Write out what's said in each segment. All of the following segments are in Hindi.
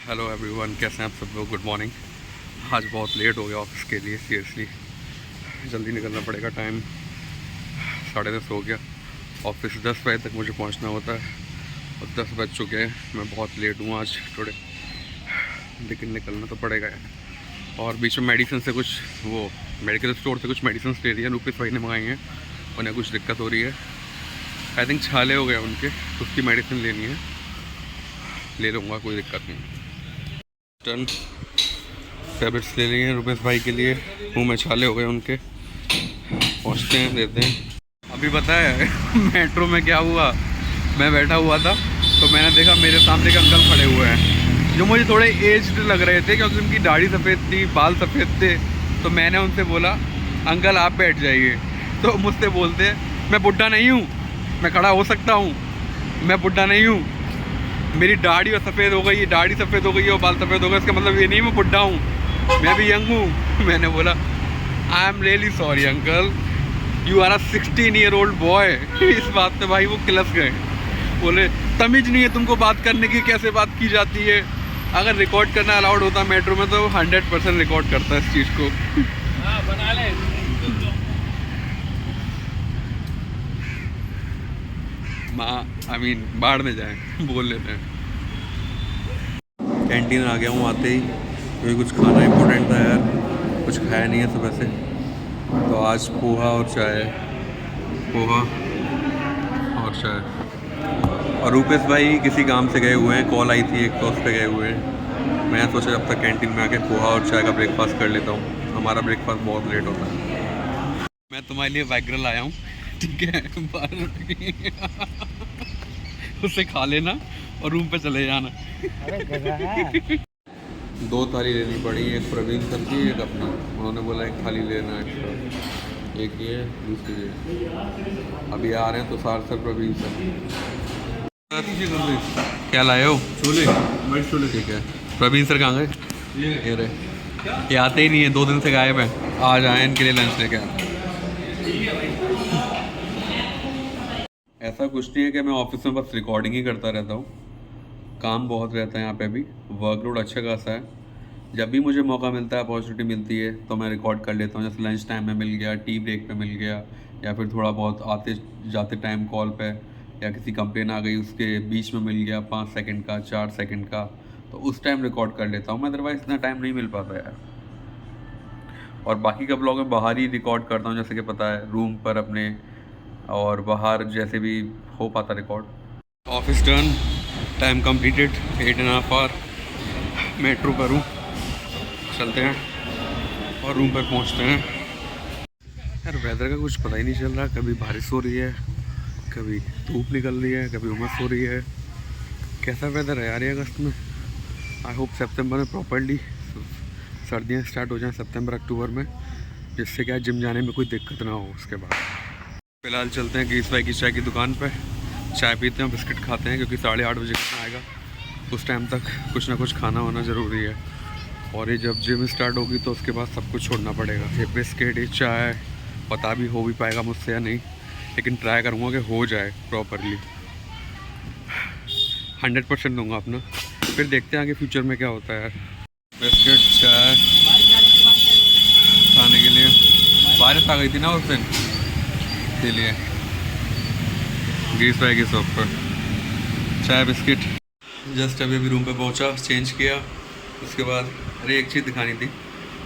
हेलो एवरीवन, कैसे हैं आप सब लोग। Good morning. आज बहुत लेट हो गया ऑफिस के लिए, सीरियसली जल्दी निकलना पड़ेगा। टाइम 10:30 हो गया। ऑफिस 10 बजे तक मुझे पहुंचना होता है और 10 बज चुके हैं। मैं बहुत लेट हूँ आज टुडे, लेकिन निकलना तो पड़ेगा यार। और बीच में मेडिसिन से कुछ वो मेडिकल स्टोर से कुछ मेडिसिन ले रही है, रूपीस भाई ने मंगाई हैं। उन्हें कुछ दिक्कत हो रही है, आई थिंक छाले हो गए उनके, तो उसकी मेडिसिन लेनी है। ले लूँगा, कोई दिक्कत नहीं। टन टैबलेट्स ले लिए हैं रुपेश भाई के लिए, मुँह में छाले हो गए उनके। पहुँचते हैं, देते हैं। अभी पता है मेट्रो में क्या हुआ। मैं बैठा हुआ था तो मैंने देखा मेरे सामने के अंकल खड़े हुए हैं, जो मुझे थोड़े एज्ड लग रहे थे क्योंकि उनकी दाढ़ी सफ़ेद थी, बाल सफ़ेद थे। तो मैंने उनसे बोला, अंकल आप बैठ जाइए। तो मुझसे बोलते, मैं बुढ़ा नहीं हूँ, मैं खड़ा हो सकता हूँ, मैं बुढ़ा नहीं हूँ, मेरी दाढ़ी और सफ़ेद हो गई, दाढ़ी सफ़ेद हो गई और बाल सफ़ेद हो गए, इसका मतलब ये नहीं मैं बुढ़ा हूँ, मैं भी यंग हूँ। मैंने बोला, I am really sorry uncle, you are a 16-year-old boy. इस बात पे भाई वो किलस गए, बोले तमीज़ नहीं है तुमको बात करने की, कैसे बात की जाती है। अगर रिकॉर्ड करना अलाउड होता मेट्रो में तो 100% रिकॉर्ड करता इस चीज़ को। बना ले आई मीन बाढ़ में जाए बोल लेते हैं। कैंटीन आ गया हूँ आते ही, क्योंकि कुछ खाना इम्पोर्टेंट था यार, कुछ खाया नहीं है सुबह से। तो आज पोहा और चाय, पोहा और चाय। और रूपेश भाई किसी काम से गए हुए हैं, कॉल आई थी एक, तो उस पर गए हुए हैं। मैं सोचा जब तक कैंटीन में आके पोहा और चाय का ब्रेकफास्ट कर लेता हूँ। हमारा ब्रेकफास्ट बहुत लेट होता है। मैं तुम्हारे लिए वाइग्रल लाया हूँ, ठीक है 12 उसे खा लेना और रूम पे चले जाना। अरे 2 थाली लेनी पड़ी, एक प्रवीण सर की, एक अपनी। उन्होंने बोला एक थाली लेना एक्स्ट्रा, एक ये दूसरी ये। अभी आ रहे हैं तो सार सर प्रवीण सर। क्या लाए हो? छोले, वाइट छोले। ठीक है। प्रवीण सर कहाँ गए? ये रहे, ये आते ही नहीं है, 2 दिन से गायब है। आज आए इनके लिए लंच लेके आए। ऐसा कुछ नहीं है कि मैं ऑफिस में बस रिकॉर्डिंग ही करता रहता हूँ, काम बहुत रहता है यहाँ पे भी, वर्कलोड अच्छा खासा है। जब भी मुझे मौका मिलता है, अपॉर्चुनिटी मिलती है, तो मैं रिकॉर्ड कर लेता हूँ। जैसे लंच टाइम में मिल गया, टी ब्रेक पे मिल गया, या फिर थोड़ा बहुत आते जाते टाइम कॉल पे, या किसी कंप्लेन आ गई उसके बीच में मिल गया 5 सेकंड का, 4 सेकंड का, तो उस टाइम रिकॉर्ड कर लेता हूँ मैं। अदरवाइज़ इतना टाइम नहीं मिल पाता यार। और बाकी का ब्लॉग मैं बाहर ही रिकॉर्ड करता हूँ, जैसे कि पता है रूम पर अपने, और बाहर जैसे भी हो पाता record. Office done, time completed, 8.5 hour metro करूँ, चलते हैं और रूम पर पहुँचते हैं। यार वेदर का कुछ पता ही नहीं चल रहा, कभी बारिश हो रही है, कभी धूप निकल रही है, कभी उमस हो रही है। कैसा वेदर है यार ये अगस्त में। आई होप सितंबर में प्रॉपरली सर्दियाँ स्टार्ट हो जाएं, सितंबर अक्टूबर में, जिससे क्या जिम जाने में कोई दिक्कत ना हो उसके बाद। फ़िलहाल चलते हैं गीस भाई की चाय की दुकान पर, चाय पीते हैं, बिस्किट खाते हैं, क्योंकि 8:30 बजे खाना आएगा। उस टाइम तक कुछ ना कुछ खाना होना ज़रूरी है। और ये जब जिम स्टार्ट होगी तो उसके बाद सब कुछ छोड़ना पड़ेगा। ये बिस्किट, ये चाय, पता भी हो भी पाएगा मुझसे या नहीं, लेकिन ट्राई करूँगा कि हो जाए प्रॉपरली। 100% दूंगा अपना, फिर देखते हैं आगे फ्यूचर में क्या होता है यार। बिस्किट, चाय खाने के लिए, बारिश आ गई थी ना उस दिन, इसीलिए गीस भाई की शॉप पर चाय बिस्किट। जस्ट अभी अभी रूम पे पहुंचा, चेंज किया, उसके बाद अरे एक चीज़ दिखानी थी।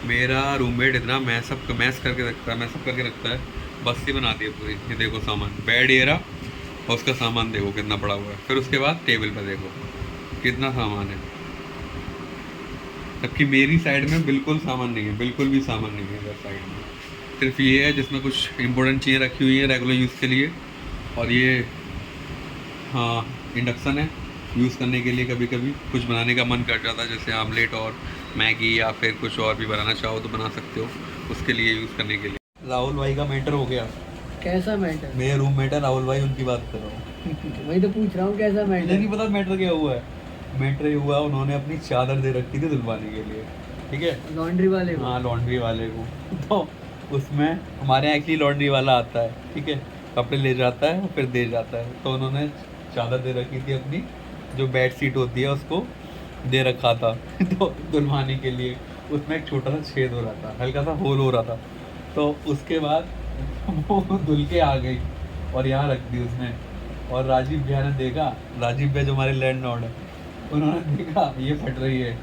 मेरा रूममेट इतना मैसअप करके रखता है, बस्ती बना दी है पूरी। ये देखो सामान, बेड ये रहा, और उसका सामान देखो कितना पड़ा हुआ है। फिर उसके बाद टेबल पर देखो कितना सामान है, जबकि मेरी साइड में बिल्कुल सामान नहीं है, बिल्कुल भी सामान नहीं है इधर साइड में। सिर्फ ये है जिसमें कुछ इंपॉर्टेंट चीज़ें रखी हुई हैं रेगुलर यूज़ के लिए, और ये हाँ इंडक्शन है यूज़ करने के लिए। कभी कभी कुछ बनाने का मन कर जाता है, जैसे आमलेट और मैगी, या फिर कुछ और भी बनाना चाहो तो बना सकते हो, उसके लिए यूज़ करने के लिए। राहुल भाई का मैटर हो गया। कैसा मैटर? मेरे रूममेट है राहुल भाई, उनकी बात कर रहा हूँ। वही तो पूछ रहा हूँ, कैसा मैटर? मुझे नहीं पता मैटर क्या हुआ है। मैटर ये हुआ, उन्होंने अपनी चादर दे रखी थी धुलवाने के लिए, ठीक है, लॉन्ड्री वाले को। हाँ लॉन्ड्री वाले को। तो उसमें हमारे यहाँ एक्चुअली लॉन्ड्री वाला आता है, ठीक है, कपड़े ले जाता है और फिर दे जाता है। तो उन्होंने चादर दे रखी थी अपनी, जो बेड शीट होती है उसको दे रखा था तो धुलवाने के लिए उसमें एक छोटा सा छेद हो रहा था, हल्का सा होल हो रहा था। तो उसके बाद वो धुल के आ गई और यहाँ रख दी उसने। और राजीव भैया ने देखा, राजीव भैया जो हमारे लैंडलॉर्ड है, उन्होंने देखा ये फट रही है,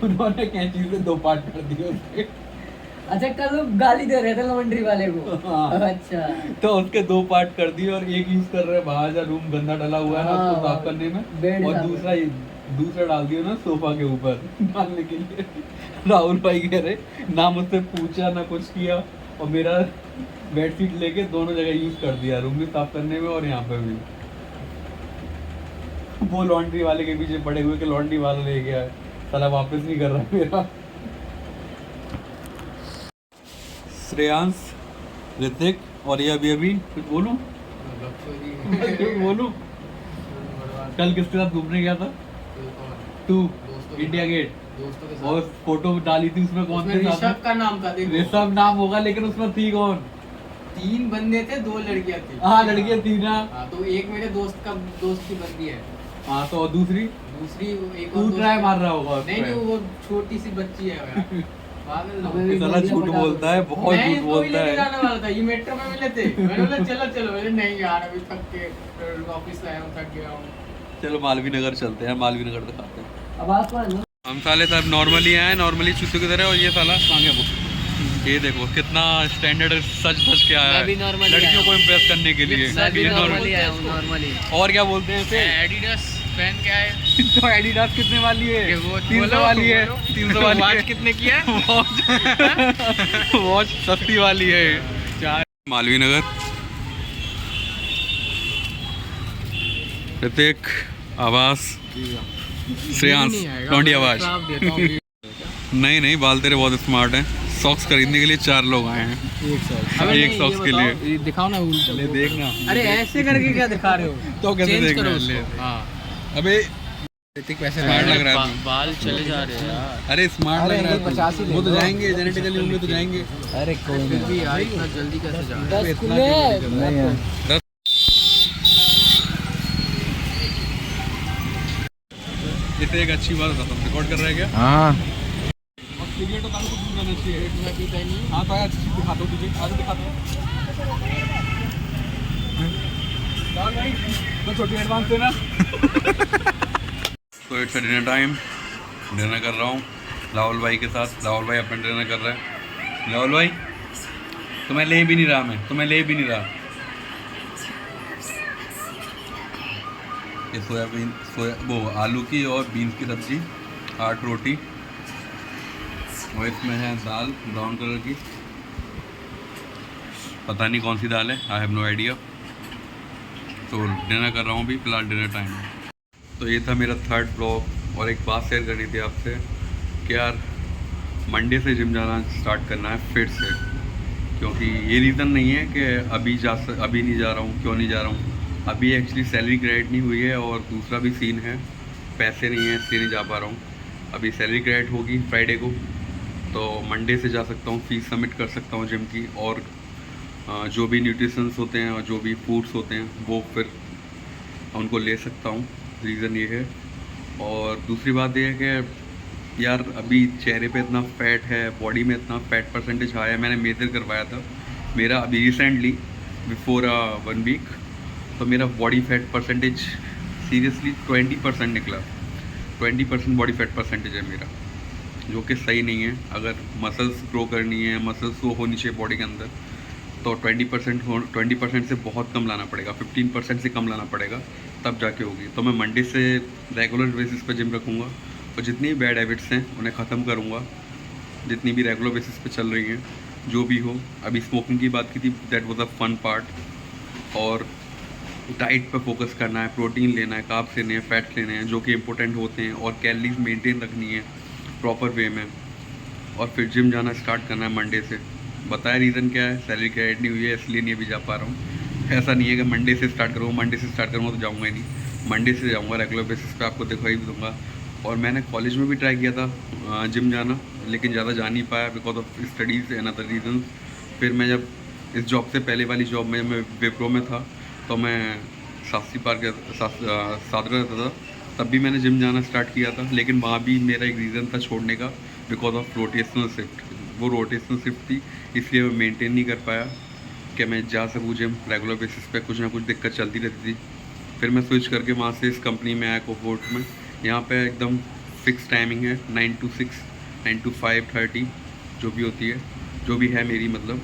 उन्होंने कैंची से 2 पार्ट कर दिए उसके। अच्छा कल वो गाली दे रहे थे लॉन्ड्री वाले को। हाँ। अच्छा तो उसके 2 पार्ट कर दिए और एक यूज कर रहे हैं बाहर जा रूम गंदा डला हुआ है ना हाँ, उसको साफ करने में, बेड और साफ दूसरा डाल दिया ना सोफा के ऊपर डालने के लिए। राहुल भाई कह रहे ना मुझसे पूछा ना कुछ किया, और मेरा बेडशीट लेके दोनों जगह यूज कर दिया, रूम भी साफ करने में और यहाँ पे भी। वो लॉन्ड्री वाले के पीछे पड़े हुए कि लॉन्ड्री वाला ले गया है, साला वापस नहीं कर रहा है मेरा। श्रेयांश, ऋतिक और ये अभी कुछ बोलूं? कुछ बोलूं? कल किसके साथ घूमने गया था तू? India Gate. दोस्तों के और साथ फोटो डाली थी उसमें कौन थे साथ ऋषभ में? का नाम था, देखो ऋषभ नाम होगा लेकिन उसमें थी कौन? 3 बंदे थे, 2 लड़कियां थी। हाँ लड़कियां थी ना। हाँ, तो एक मेरे दोस्त की बंदी है, हाँ तो और दूसरी दूसरी एक तू और दोस्त ट्राई का- मार रहा होगा उस नहीं पे। नहीं, वो छोटी सी बच्ची है यार। पागल ना हो। हमें भी साला झूठ बता बोलता है, बहुत मैं झूठ इसको भी बोलता लेके है। जाने वाला था, ये मेट्रो में मिले थे, मैंने बोला चलो चलो, मैंने नहीं यार अभी थक के ऑफिस आया हूँ, थक गया हूँ। चलो मालवीय नगर चलते हैं, मालवीय नगर दिखाते हैं। अब आप मान लो हम साले साहब नॉर्मली आए, नॉर्मली चूते की तरह, और ये साला कहाँ गया वो? ये देखो कितना स्टैंडर्ड सज धज के आया मैं भी है normally लड़कियों आया को इम्प्रेस करने के लिए। मैं भी ये नॉर्मली normal- आया हूँ नॉर्मली। और क्या बोलते हैं इसे? एडिडास पहन के आए। तो एडिडास कितने वाली है? ये वो 300 बोलो, वाली है, बोलो। 300 वाली वॉच है। कितने की है? वॉच सस्ती वाली है। चार मालवीय नगर। ऋतिक, आवास, श्रेयांश, लौंडी आवाज। नहीं नहीं, बाल तेरे बहुत स्मार्ट हैं। सॉक्स खरीदने के लिए 4 लोग आए हैं, एक सॉक्स के लिए। दिखाओ ना उल्टा। ले देखना। अरे ऐसे करके क्या दिखा रहे हो? तो कैसे चेंज देखना करो है? ले। उसको। हाँ, अबे ऋतिक पैसे स्मार्ट लग रहा है तू। बाल चले जा रहे हैं यार। अरे स्मार्ट लग रहा है तू। वो तो जाएंगे जेनेटिकली, होंगे तो जाएंगे। अरे कोई फिर भी यार इतना जल्दी कैसे जा रहे हैं? इतना जल्दी करना। इसे एक अच्छी बात बताता हूँ, रिकॉर्ड कर रहा है क्या? हाँ और सिगरेट तो काफी कुछ दूर रहना चाहिए। हाँ तो यार दिखाता हूँ तुझे, आगे दिखाता हूँ। चल भाई, तो छोटी एडवांस देना। तो इट्स डिनर टाइम, डिनर कर रहा हूँ राहुल भाई के साथ। राहुल भाई अपना डिनर कर रहा है। राहुल भाई तुम्हें ले भी नहीं रहा, मैं तुम्हें ले भी नहीं रहा। ये वो आलू की और बीन्स की सब्जी, 8 रोटी, और इसमें है दाल ब्राउन कलर की, पता नहीं कौन सी दाल है, आई हैव नो आइडिया। तो डिनर कर रहा हूँ अभी, फिलहाल डिनर टाइम है। तो ये था मेरा 3rd ब्लॉग। और एक बात शेयर करनी थी आपसे कि यार मंडे से जिम जाना स्टार्ट करना है फिर से, क्योंकि ये रीज़न नहीं है कि अभी नहीं जा रहा हूँ। क्यों नहीं जा रहा हूँ? अभी एक्चुअली सैलरी क्रेडिट नहीं हुई है, और दूसरा भी सीन है, पैसे नहीं है इसलिए नहीं जा पा रहा हूँ। अभी सैलरी क्रेडिट होगी फ्राइडे को, तो मंडे से जा सकता हूँ, फीस सबमिट कर सकता हूँ जिम की, और जो भी न्यूट्रिशंस होते हैं और जो भी फूड्स होते हैं वो फिर उनको ले सकता हूँ। रीज़न ये है। और दूसरी बात ये है कि यार अभी चेहरे पे इतना फैट है, बॉडी में इतना फैट परसेंटेज हाई है। मैंने मेजर करवाया था मेरा अभी रिसेंटली, बिफोर 1 वीक, तो मेरा बॉडी फैट परसेंटेज सीरियसली 20% निकला। 20% बॉडी फैट परसेंटेज है मेरा, जो कि सही नहीं है। अगर मसल्स ग्रो करनी है, मसल्स ग्रो होनी चाहिए बॉडी के अंदर, तो 20% से बहुत कम लाना पड़ेगा, 15% से कम लाना पड़ेगा, तब जाके होगी। तो मैं मंडे से रेगुलर बेसिस पे जिम रखूँगा, और जितनी भी बैड हैबिट्स हैं उन्हें ख़त्म करूँगा, जितनी भी रेगुलर बेसिस पे चल रही हैं, जो भी हो। अभी स्मोकिंग की बात की थी, that was a fun part. और डाइट पे फोकस करना है, प्रोटीन लेना है, कार्ब्स लेने हैं, फैट्स लेने हैं जो कि इंपॉर्टेंट होते हैं, और कैलोरीज मेंटेन रखनी है प्रॉपर वे में, और फिर जिम जाना स्टार्ट करना है मंडे से। बताया रीज़न क्या है? सैलरी क्रेडिट नहीं हुई है इसलिए नहीं अभी जा पा रहा हूँ। ऐसा नहीं है कि मंडे से स्टार्ट करूँगा, मंडे से स्टार्ट करूँगा तो जाऊँगा ही नहीं। मंडे से जाऊँगा रेगुलर बेसिस पे, आपको दिखाई भी दूँगा। और मैंने कॉलेज में भी ट्राई किया था जिम जाना, लेकिन ज़्यादा जा नहीं पाया because of studies and other reason. फिर मैं जब इस जॉब से पहले वाली जॉब में मैं विप्रो में था, तो मैं शास्त्री पार्क सादरा रहता था, तब भी मैंने जिम जाना स्टार्ट किया था, लेकिन वहाँ भी मेरा एक रीज़न था छोड़ने का, बिकॉज ऑफ रोटेशनल शिफ्ट। वो रोटेशनल शिफ्ट थी, इसलिए मैं मेंटेन नहीं कर पाया कि मैं जा सकूँ जिम रेगुलर बेसिस पे। कुछ ना कुछ दिक्कत चलती रहती थी। फिर मैं स्विच करके वहाँ से इस कंपनी में आया कोफोर्ट में। यहाँ पे एकदम फिक्स टाइमिंग है, 9 to 6, 9 to 5:30 जो भी होती है, जो भी है मेरी मतलब।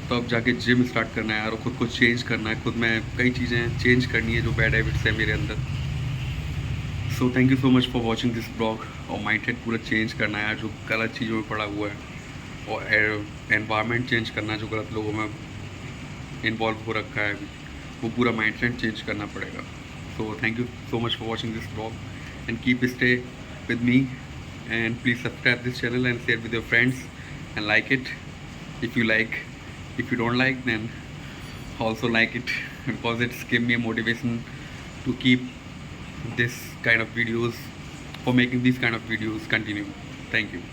तो अब जाके जिम स्टार्ट करना है यार, और खुद को चेंज करना है, खुद में कई चीज़ें चेंज करनी है जो बैड हैबिट्स है मेरे अंदर। So thank you so much for watching this blog. और माइंडसेट पूरा चेंज करना है यार, जो गलत चीज़ों में पड़ा हुआ है, और एनवायरनमेंट चेंज करना है, जो गलत लोगों में इन्वॉल्व हो रखा है अभी, वो पूरा माइंडसेट चेंज करना पड़ेगा। So thank you so much for watching this blog and keep stay with me, and please subscribe this channel and share with your friends and like it if you like. If you don't like, then also like it, because it's give me a motivation to keep this kind of videos, for making these kind of videos continue. Thank you.